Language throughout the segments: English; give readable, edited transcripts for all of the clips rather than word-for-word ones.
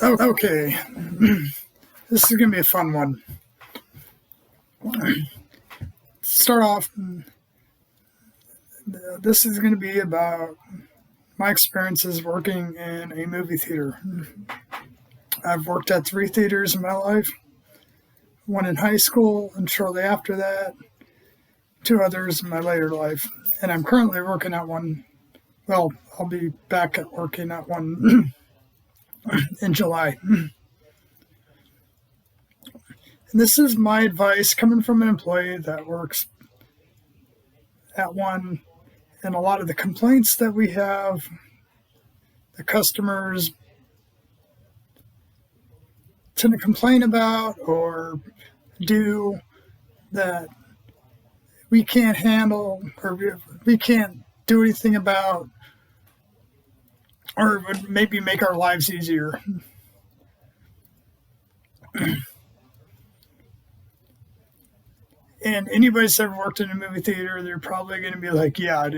Okay, this is going to be a fun one. Start off, this is going to be about my experiences working in a movie theater. I've worked at 3 theaters in my life, one in high school, and shortly after that, 2 others in my later life. And I'm currently working at one. Well, I'll be back at working at one in July. And this is my advice coming from an employee that works at one. And a lot of the complaints that we have, the customers tend to complain about or do that we can't handle or we can't do anything about, or would maybe make our lives easier. And anybody's ever worked in a movie theater, they're probably going to be like, yeah,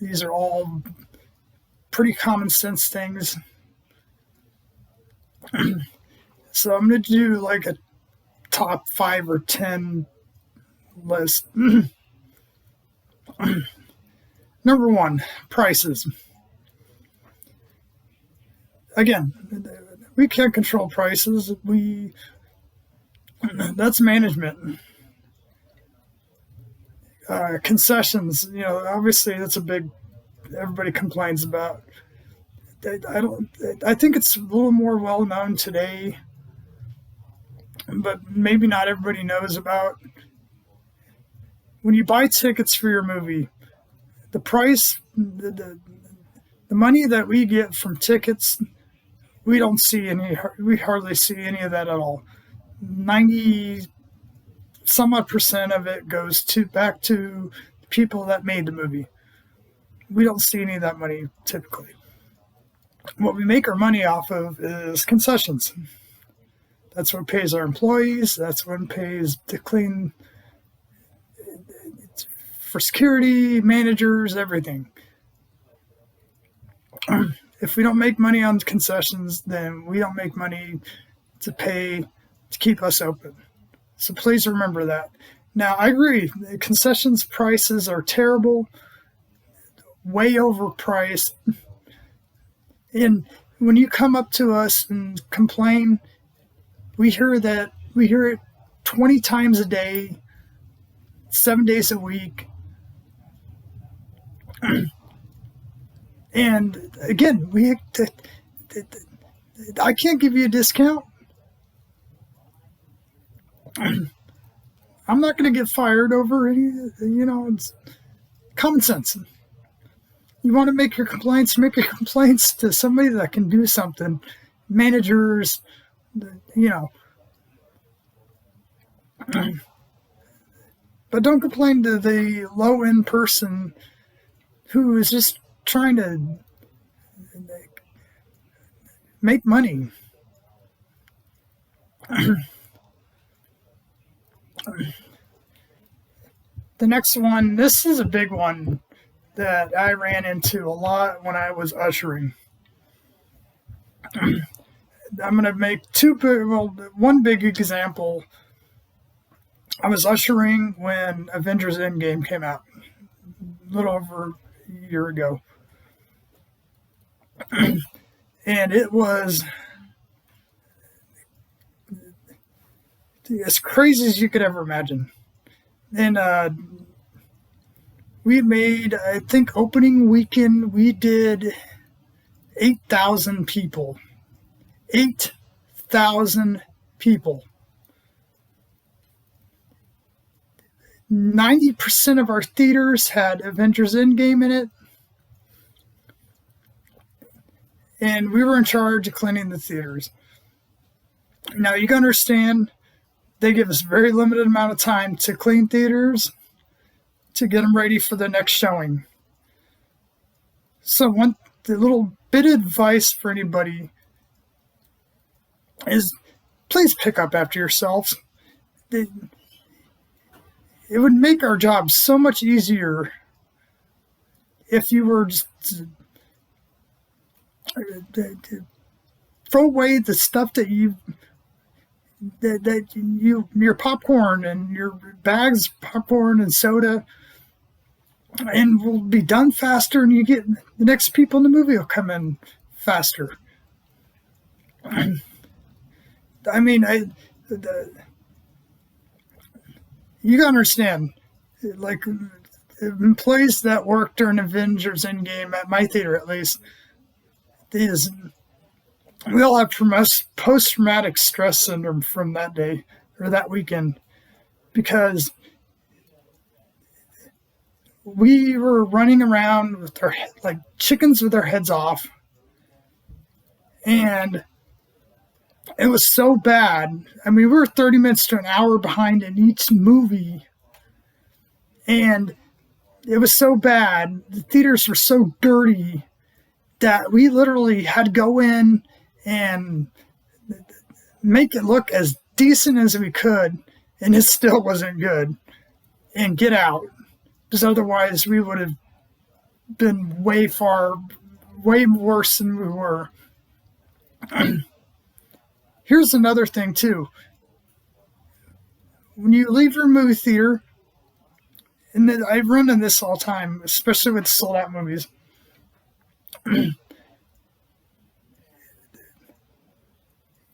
these are all pretty common sense things. So I'm going to do like a top 5 or 10 list. Number 1, prices. Again, we can't control prices. That's management. Concessions, obviously that's a big. Everybody complains about. I think it's a little more well known today, but maybe not everybody knows about. When you buy tickets for your movie, the price, the money that we get from tickets, we don't see any. We hardly see any of that at all. 90 some odd percent of it goes back to the people that made the movie. We don't see any of that money typically. What we make our money off of is concessions. That's what pays our employees. That's what pays to clean, for security, managers, everything. If we don't make money on concessions, then we don't make money to pay to keep us open. So please remember that. Now, I agree, the concessions prices are terrible, way overpriced. And when you come up to us and complain, we hear it 20 times a day, 7 days a week. And again, I can't give you a discount. I'm not going to get fired over any, it's common sense. You want to make your complaints to somebody that can do something. Managers, But don't complain to the low-end person who is just trying to make money. The next one, this is a big one that I ran into a lot when I was ushering. I'm going to make one big example. I was ushering when Avengers Endgame came out, a little over a year ago. And it was as crazy as you could ever imagine. And we made, I think, opening weekend, we did 8,000 people. 8,000 people. 90% of our theaters had Avengers Endgame in it. And we were in charge of cleaning the theaters. Now, you can understand, they give us very limited amount of time to clean theaters to get them ready for the next showing. So the little bit of advice for anybody is please pick up after yourselves. It would make our job so much easier if you were just throw away the stuff that your popcorn and your bags of popcorn and soda, and we'll be done faster, and you get the next people in the movie will come in faster. I mean, you gotta understand, like, employees that work during Avengers Endgame, at my theater at least, we all have post-traumatic stress syndrome from that day or that weekend, because we were running around with like chickens with our heads off, and it was so bad. I mean, we were 30 minutes to an hour behind in each movie, and it was so bad. The theaters were so dirty that we literally had to go in and make it look as decent as we could, and it still wasn't good, and get out. Because otherwise we would have been way worse than we were. Here's another thing too. When you leave your movie theater, and I run into this all the time, especially with sold out movies.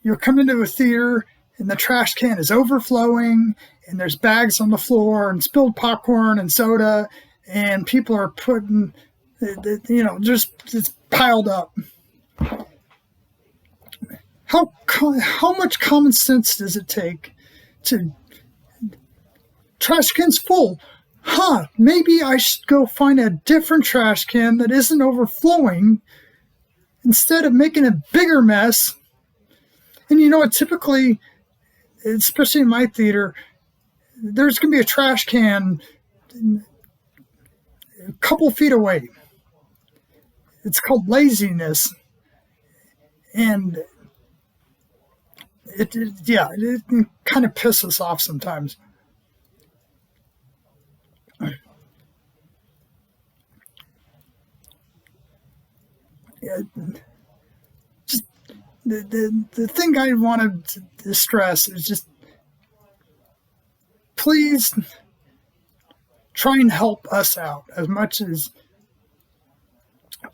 You'll come into a theater and the trash can is overflowing, and there's bags on the floor and spilled popcorn and soda, and people are putting, just it's piled up. How much common sense does it take to trash can's full? Maybe I should go find a different trash can that isn't overflowing instead of making a bigger mess. And you know what, typically, especially in my theater, there's going to be a trash can a couple feet away. It's called laziness. And it kind of pisses us off sometimes. Just the thing I wanted to stress is just, please try and help us out as much as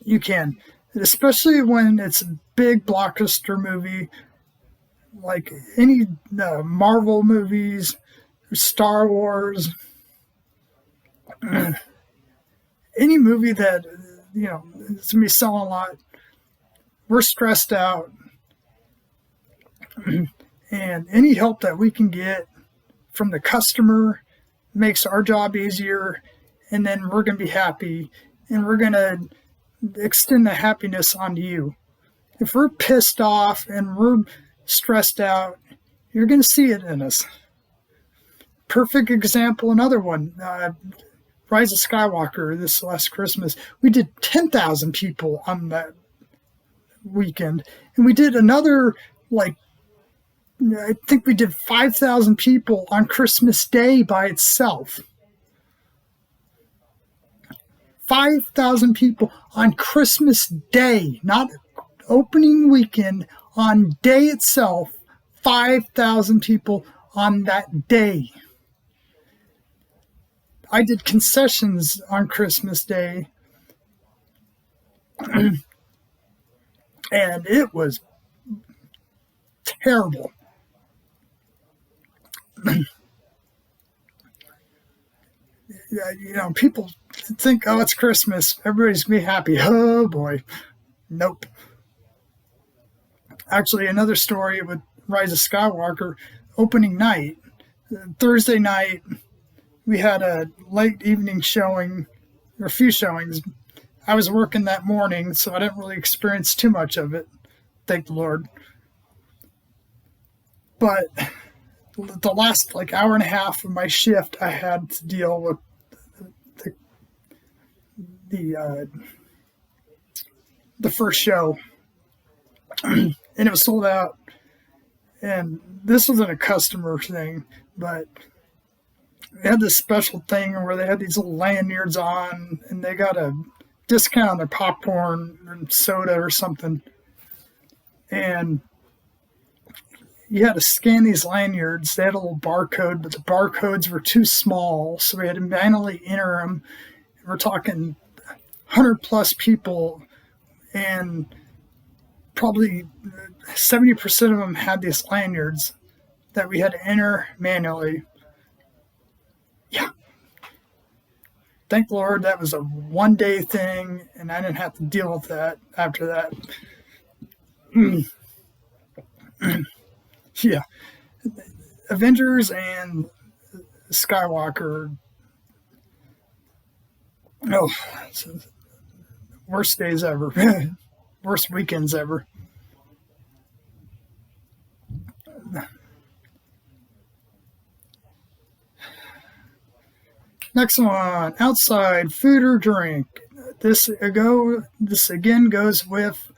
you can, especially when it's a big blockbuster movie like any Marvel movies, Star Wars, any movie that it's gonna be selling a lot. We're stressed out, and any help that we can get from the customer makes our job easier, and then we're gonna be happy, and we're gonna extend the happiness onto you. If we're pissed off and we're stressed out, you're gonna see it in us. Perfect example, another one. Rise of Skywalker this last Christmas. We did 10,000 people on that weekend. And we did another, I think we did 5,000 people on Christmas Day by itself. 5,000 people on Christmas Day, not opening weekend, on day itself. 5,000 people on that day. I did concessions on Christmas Day, and it was terrible. People think, oh, it's Christmas, everybody's going to be happy. Oh, boy. Nope. Actually, another story with Rise of Skywalker, opening night, Thursday night, we had a late evening showing, or a few showings. I was working that morning, so I didn't really experience too much of it, thank the Lord. But the last hour and a half of my shift, I had to deal with the first show, and it was sold out. And this wasn't a customer thing, but they had this special thing where they had these little lanyards on, and they got a discount on their popcorn and soda or something. And you had to scan these lanyards. They had a little barcode, but the barcodes were too small, so we had to manually enter them. We're talking 100 plus people, and probably 70% of them had these lanyards that we had to enter manually. Yeah. Thank Lord that was a one-day thing, and I didn't have to deal with that after that. Yeah. Avengers and Skywalker. Oh, worst days ever. Worst weekends ever. Next one, outside, food or drink. This again goes with,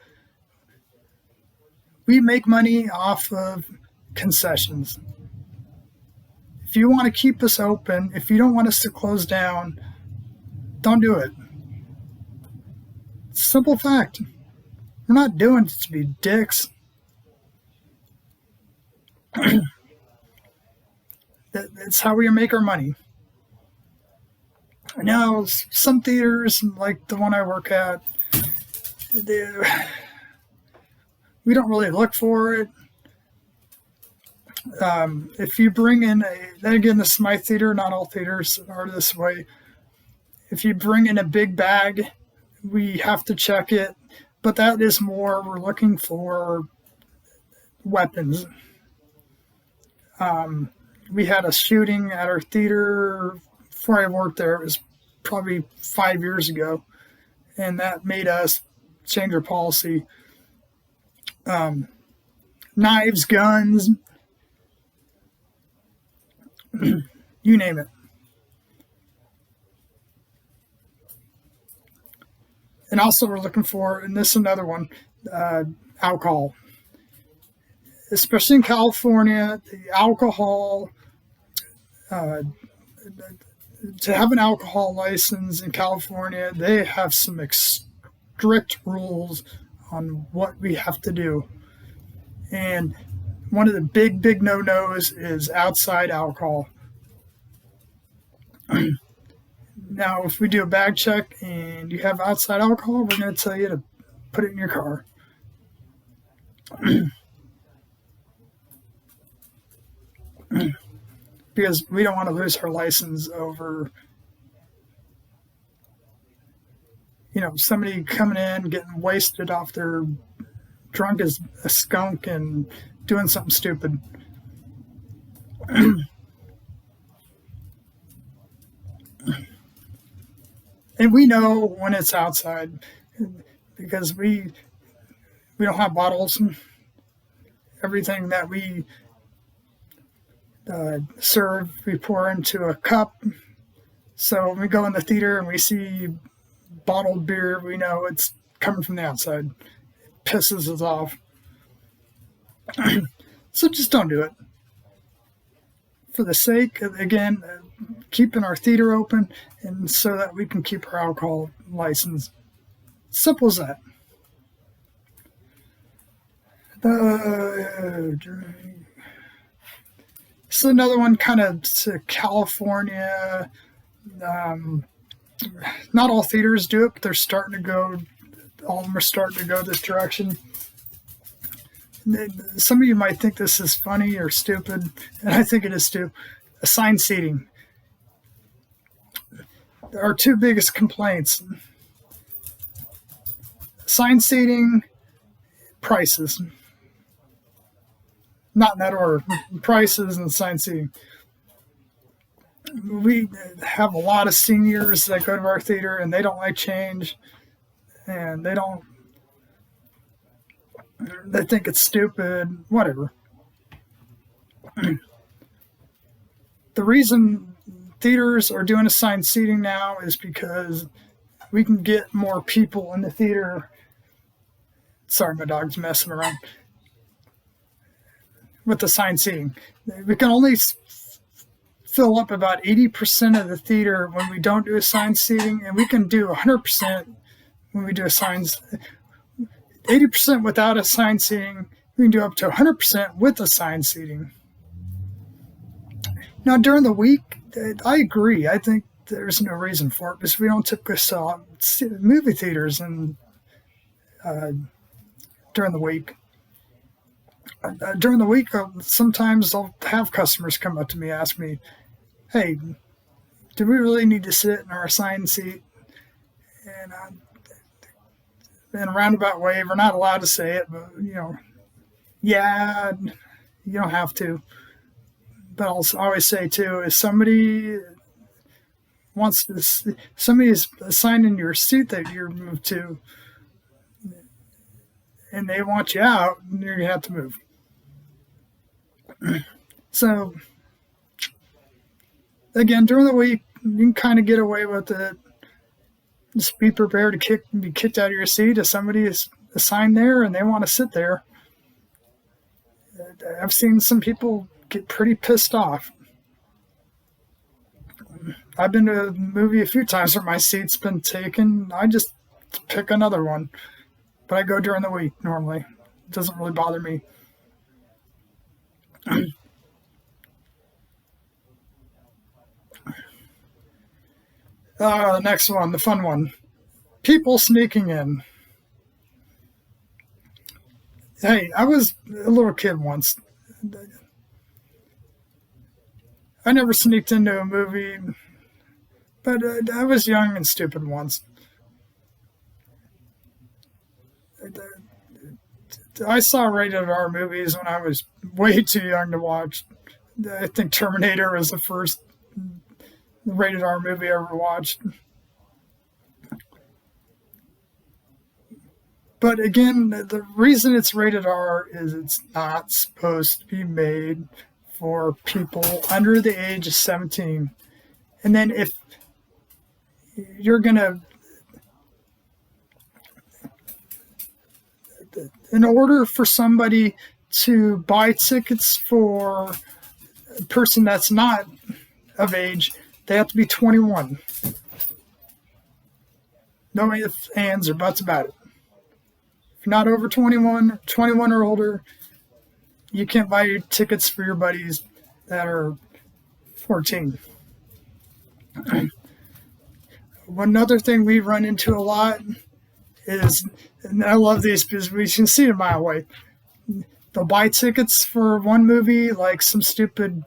we make money off of concessions. If you want to keep us open, if you don't want us to close down, don't do it. Simple fact. We're not doing it to be dicks. That's how we make our money. Now, some theaters, like the one I work at, we don't really look for it. If you bring in then again, this is my theater, not all theaters are this way. If you bring in a big bag, we have to check it, but that is more, we're looking for weapons. We had a shooting at our theater before I worked there. It was probably 5 years ago, and that made us change our policy. Knives, guns, you name it. And also we're looking for, and this is another one, alcohol. Especially in California, the alcohol, to have an alcohol license in California, they have some strict rules on what we have to do. And one of the big no-nos is outside alcohol. Now, if we do a bag check and you have outside alcohol, we're going to tell you to put it in your car. Because we don't want to lose our license over, somebody coming in, getting wasted off their drunk as a skunk and doing something stupid. And we know when it's outside because we don't have bottles. Everything that we serve, we pour into a cup. So when we go in the theater and we see bottled beer, we know it's coming from the outside. It pisses us off. So just don't do it. For the sake of, again, keeping our theater open and so that we can keep our alcohol license. Simple as that. So another one kind of to California. Not all theaters do it, but they're starting to go, all of them are starting to go this direction. Some of you might think this is funny or stupid, and I think it is too. Assigned seating. Our two biggest complaints. Assigned seating, prices. Not in that order. Prices and assigned seating. We have a lot of seniors that go to our theater and they don't like change, and they think it's stupid, whatever. The reason theaters are doing assigned seating now is because we can get more people in the theater. Sorry, my dog's messing around. With assigned seating, we can only fill up about 80% of the theater when we don't do assigned seating, and we can do 100% when we do assigned 80% without assigned seating. We can do up to 100% with assigned seating. Now, during the week, I agree. I think there's no reason for it because we don't typically sell movie theaters and during the week. During the week, sometimes I'll have customers come up to me, ask me, "Hey, do we really need to sit in our assigned seat?" And in a roundabout way, we're not allowed to say it, but yeah, you don't have to. But I'll always say too, if somebody is assigned in your seat that you're moved to, and they want you out, you're gonna have to move. So again, during the week, you can kind of get away with it. Just be prepared to be kicked out of your seat if somebody is assigned there and they want to sit there. I've seen some people get pretty pissed off. I've been to a movie a few times where my seat's been taken. I just pick another one. But I go during the week normally. It doesn't really bother me. The next one, the fun one. People sneaking in. Hey, I was a little kid once. I never sneaked into a movie, but I was young and stupid once. I saw rated R movies when I was way too young to watch. I think Terminator was the first rated R movie I ever watched. But again, the reason it's rated R is it's not supposed to be made for people under the age of 17. And then if you're going to, in order for somebody to buy tickets for a person that's not of age, they have to be 21. No ifs, ands, or buts about it. If you're not over 21 or older, you can't buy your tickets for your buddies that are 14. One other thing we run into a lot is, and I love these because we can see it a mile away, they'll buy tickets for one movie, like some stupid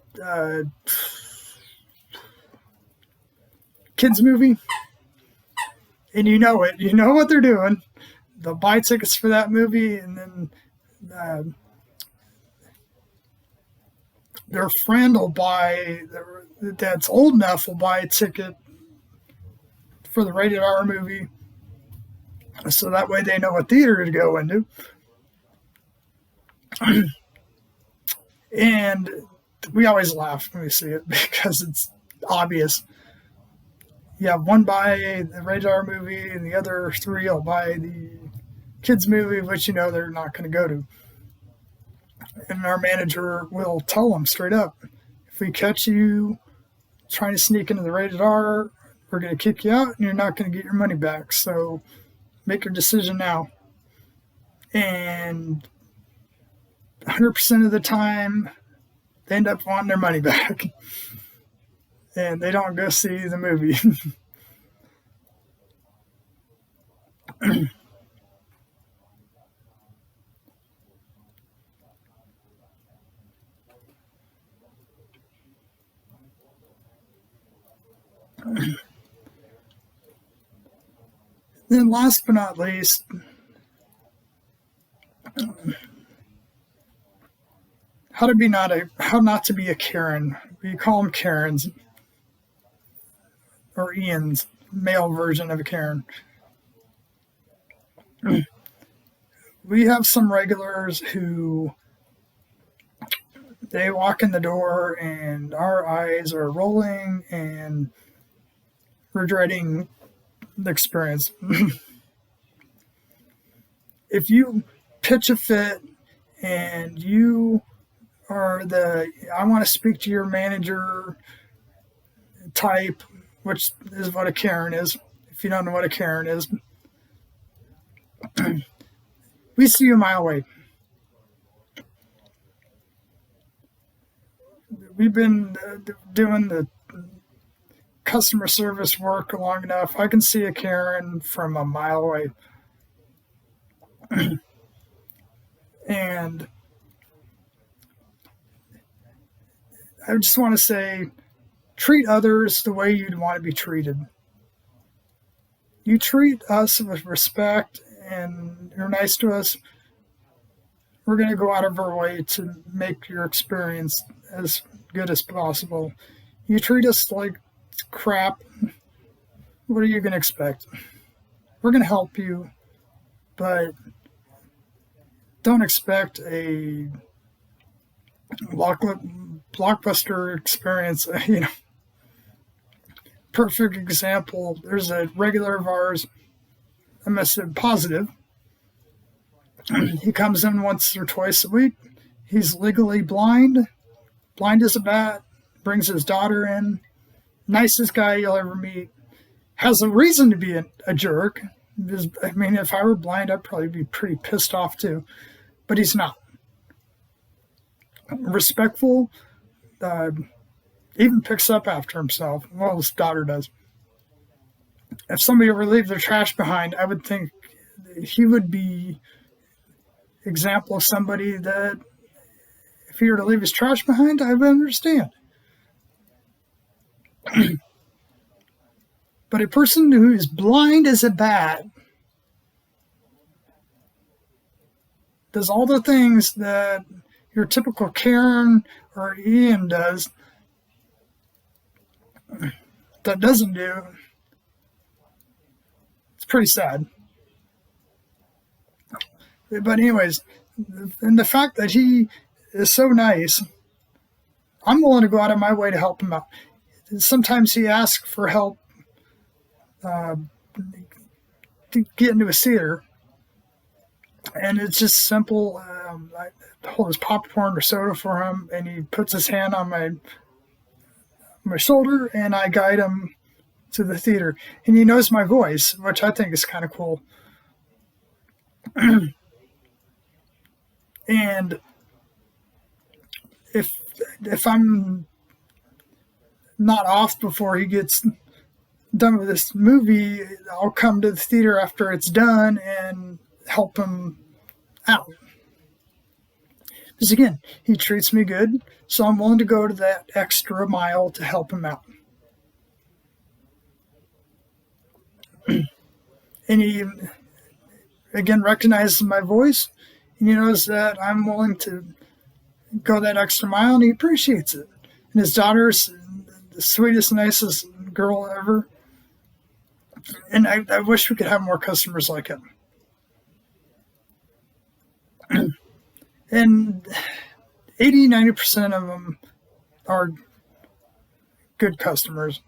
kids movie, and you know it. You know what they're doing. They'll buy tickets for that movie, and then their friend will buy, that's old enough, will buy a ticket for the rated R movie, so that way they know what theater to go into. And we always laugh when we see it because it's obvious. You have one buy the rated R movie, and the other three will buy the kids movie, which they're not going to go to. And our manager will tell them straight up, if we catch you trying to sneak into the rated R, we're going to kick you out, and you're not going to get your money back. So make your decision now. And 100% of the time, they end up wanting their money back. And they don't go see the movie. Then last but not least, how not to be a Karen. We call them Karens, or Ian's male version of a Karen. We have some regulars who they walk in the door and our eyes are rolling and we're dreading the experience. If you pitch a fit and you are I want to speak to your manager type, which is what a Karen is, if you don't know what a Karen is, We see you a mile away. We've been doing the customer service work long enough. I can see a Karen from a mile away. And I just want to say, treat others the way you'd want to be treated. You treat us with respect and you're nice to us, we're going to go out of our way to make your experience as good as possible. You treat us like crap, what are you going to expect? We're going to help you, but don't expect a blockbuster experience. Perfect example. There's a regular of ours, I must say positive. He comes in once or twice a week. He's legally blind as a bat, brings his daughter in. Nicest guy you'll ever meet. Has a reason to be a jerk. If I were blind, I'd probably be pretty pissed off too. But he's not. Respectful, even picks up after himself. Well, his daughter does. If somebody were to leave their trash behind, I would think he would be example of somebody that if he were to leave his trash behind, I would understand. But a person who is blind as a bat does all the things that your typical Karen or Ian does that doesn't do. It's pretty sad. But anyways, and the fact that he is so nice, I'm willing to go out of my way to help him out. Sometimes he asks for help to get into a theater, and it's just simple. I hold his popcorn or soda for him, and he puts his hand on my shoulder, and I guide him to the theater. And he knows my voice, which I think is kind of cool. And if I'm not off before he gets done with this movie, I'll come to the theater after it's done and help him out. Because again, he treats me good, so I'm willing to go to that extra mile to help him out. And he, again, recognizes my voice, and he knows that I'm willing to go that extra mile, and he appreciates it. And his daughter's the sweetest, nicest girl ever. And I wish we could have more customers like him. And 80-90% of them are good customers.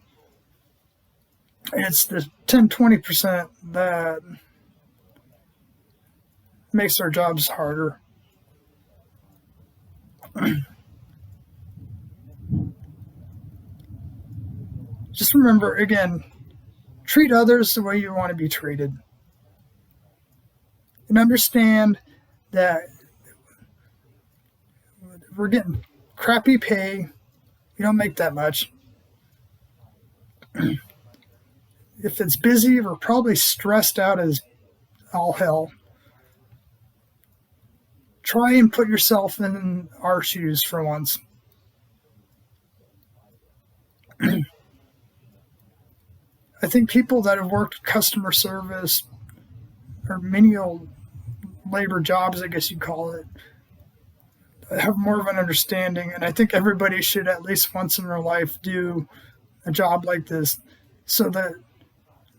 It's the 10-20% that makes our jobs harder. Just remember, again, treat others the way you want to be treated. And understand that we're getting crappy pay. You don't make that much. If it's busy, we're probably stressed out as all hell. Try and put yourself in our shoes for once. I think people that have worked customer service or menial labor jobs, I guess you'd call it, have more of an understanding. And I think everybody should at least once in their life do a job like this, so that,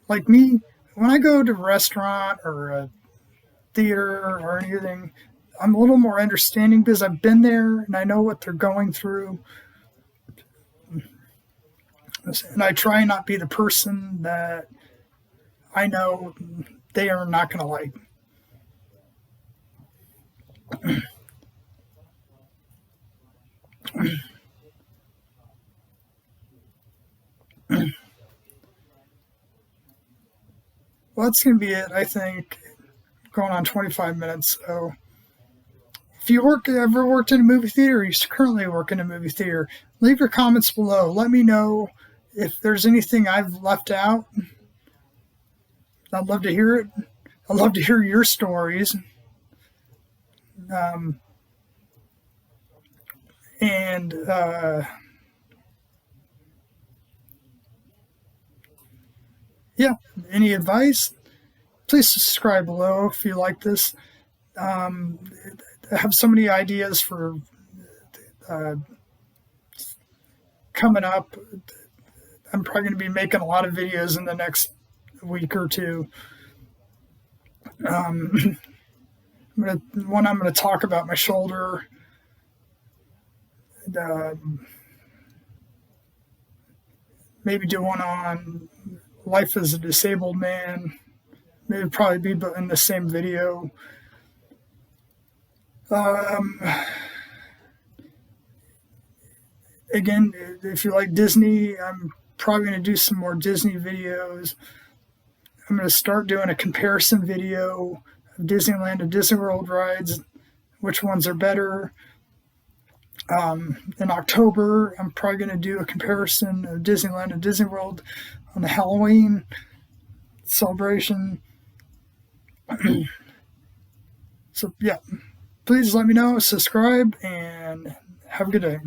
like me, when I go to a restaurant or a theater or anything, I'm a little more understanding because I've been there and I know what they're going through. And I try not be the person that I know they are not going to like. Well, that's going to be it, I think. going on 25 minutes. So if you ever worked in a movie theater, or you currently work in a movie theater, leave your comments below. Let me know if there's anything I've left out. I'd love to hear it. I'd love to hear your stories. And yeah, any advice? Please subscribe below if you like this. I have so many ideas for coming up. I'm probably going to be making a lot of videos in the next week or two. I'm going to talk about my shoulder. Maybe do one on life as a disabled man. Maybe probably be in the same video. Again, if you like Disney, I'm probably going to do some more Disney videos. I'm going to start doing a comparison video of Disneyland and Disney World rides, which ones are better. In October, I'm probably going to do a comparison of Disneyland and Disney World on the Halloween celebration. So, yeah, please let me know, subscribe, and have a good day.